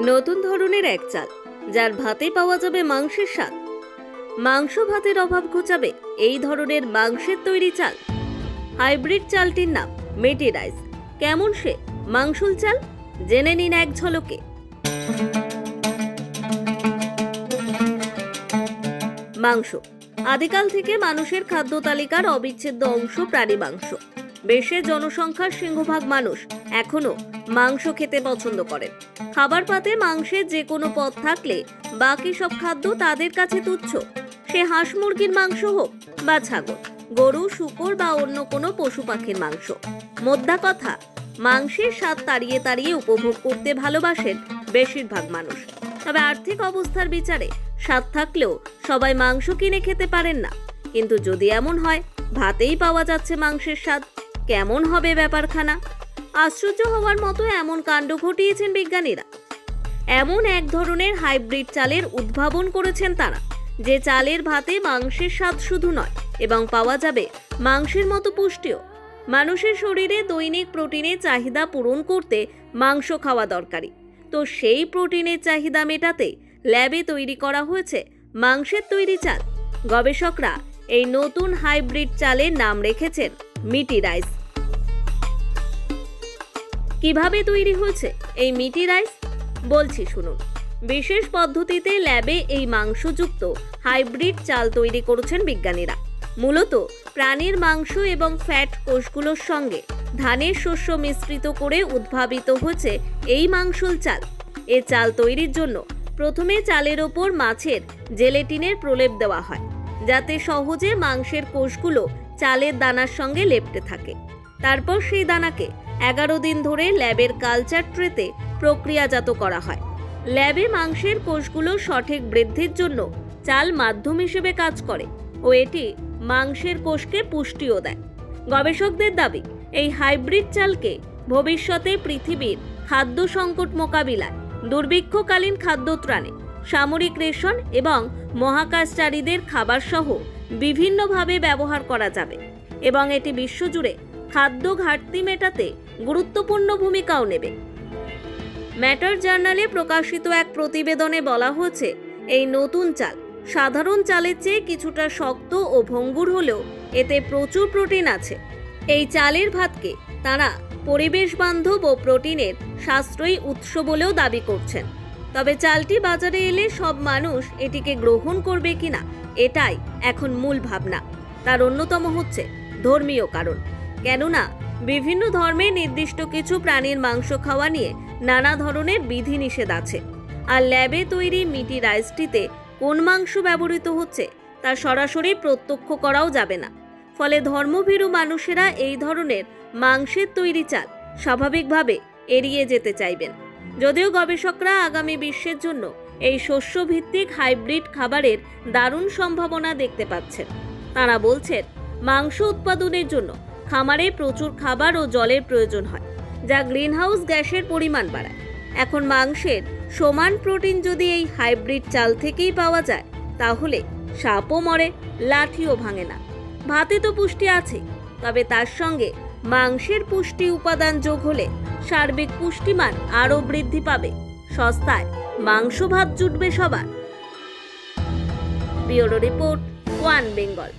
নতুন ধরনের এক চাল, যার ভাতে পাওয়া যাবে মাংসের স্বাদ। মাংস ভাতের অভাব ঘোচাবে এই ধরনের মাংসের তৈরি চাল। হাইব্রিড চালটির নাম মিটি রাইস। কেমন সে মাংসুল চাল, জেনে নিন এক ঝলকে। মাংস আদিকাল থেকে মানুষের খাদ্য তালিকার অবিচ্ছেদ্য অংশ প্রাণী মাংস। দেশের জনসংখ্যার সিংহভাগ মানুষ এখনো মাংস খেতে পছন্দ করেন। খাবার পাতে মাংসের যে কোনো পদ থাকলে বাকি সব খাদ্য তাদের কাছে তুচ্ছ। সে হাঁস মুরগির মাংস হোক বা ছাগল, গরু, শূকর বা অন্য কোনো পশু পাখির মাংস। মোদ্দা কথা, মাংসের স্বাদ তাড়িয়ে তাড়িয়ে উপভোগ করতে ভালোবাসেন বেশিরভাগ মানুষ। তবে আর্থিক অবস্থার বিচারে স্বাদ থাকলেও সবাই মাংস কিনে খেতে পারেন না। কিন্তু যদি এমন হয় ভাতেই পাওয়া যাচ্ছে মাংসের স্বাদ, কেমন হবে ব্যাপারখানা? আশ্চর্য হওয়ার মতো এমন কাণ্ড ঘটিয়েছেন বিজ্ঞানীরা। এমন এক ধরনের হাইব্রিড চালের উদ্ভাবন করেছেন তারা, যে চালের ভাতে মাংসের স্বাদ শুধু নয় এবং পাওয়া যাবে মাংসের মতো পুষ্টিও। মানুষের শরীরে দৈনিক প্রোটিনের চাহিদা পূরণ করতে মাংস খাওয়া দরকারি। তো সেই প্রোটিনের চাহিদা মেটাতে ল্যাবে তৈরি করা হয়েছে মাংসের তৈরি চাল। গবেষকরা এই নতুন হাইব্রিড চালের নাম রেখেছেন মিটি রাইস। কিভাবে তৈরি হয়েছে এই মিটি রাইস বলছি শুনুন। বিশেষ পদ্ধতিতে ল্যাবে এই মাংসযুক্ত হাইব্রিড চাল তৈরি করেছেন বিজ্ঞানীরা। মূলত প্রাণীর মাংস এবং ফ্যাট কোষগুলোর সঙ্গে ধানের শস্য মিশ্রিত করে উদ্ভাবিত হয়েছে এই মাংসুল চাল। এ চাল তৈরির জন্য প্রথমে চালের ওপর মাছের জেলেটিনের প্রলেপ দেওয়া হয়, যাতে সহজে মাংসের কোষগুলো চালের দানার সঙ্গে লেপ্টে থাকে। তারপর সেই দানাকে 11 দিন ধরে ল্যাবের কালচার ট্রেতে প্রক্রিয়াজাত করা হয়। ল্যাবে মাংসের কোষগুলো সঠিক বৃদ্ধির জন্য চাল মাধ্যম হিসেবে কাজ করে ও এটি মাংসের কোষকে পুষ্টিও দেয়। গবেষকদের দাবি, এই হাইব্রিড চালকে ভবিষ্যতে পৃথিবীর খাদ্য সংকট মোকাবিলায়, দুর্ভিক্ষকালীন খাদ্য ত্রাণে, সামরিক রেশন এবং মহাকাশচারীদের খাবার সহ বিভিন্নভাবে ব্যবহার করা যাবে এবং এটি বিশ্বজুড়ে খাদ্য ঘাটতি মেটাতে গুরুত্বপূর্ণ ভূমিকাও নেবে। ম্যাটার জার্নালে প্রকাশিত এক প্রতিবেদনে বলা হয়েছে, এই নতুন চাল সাধারণ চালের চেয়ে কিছুটা শক্ত ও ভঙ্গুর হলেও এতে প্রচুর প্রোটিন আছে। এই চালের ভাতকে তারা পরিবেশ বান্ধব ও প্রোটিনের সাশ্রয়ী উৎস বলেও দাবি করছেন। তবে চালটি বাজারে এলে সব মানুষ এটিকে গ্রহণ করবে কিনা, এটাই এখন মূল ভাবনা। তার অন্যতম হচ্ছে ধর্মীয় কারণ। কেননা বিভিন্ন ধর্মে নির্দিষ্ট কিছু প্রাণীর মাংস খাওয়া নিয়ে নানা ধরনের বিধিনিষেধ আছে। আর ল্যাবে তৈরি মিটি রাইসটিতে কোন মাংস ব্যবহৃত হচ্ছে তা সরাসরি প্রত্যক্ষ করাও যাবে না। ফলে ধর্মভীরু মানুষেরা এই ধরনের মাংসের তৈরি চাল স্বাভাবিকভাবে এড়িয়ে যেতে চাইবেন। যদিও গবেষকরা আগামী বিশ্বের জন্য এই শস্যভিত্তিক হাইব্রিড খাবারের দারুণ সম্ভাবনা দেখতে পাচ্ছেন। তারা বলছেন, মাংস উৎপাদনের জন্য খামারে প্রচুর খাবার ও জলের প্রয়োজন হয়, যা গ্রিনহাউস গ্যাসের পরিমাণ বাড়ায়। এখন মাংসের সমান প্রোটিন যদি এই হাইব্রিড চাল থেকেই পাওয়া যায়, তাহলে সাপও মরে, লাঠিও ভাঙে না। ভাতে তো পুষ্টি আছে, তবে তার সঙ্গে মাংসের পুষ্টি উপাদান যোগ হলে সার্বিক পুষ্টিমান আরও বৃদ্ধি পাবে। সস্তায় মাংস ভাত জুটবে সবার। Bureau report, one Bengal.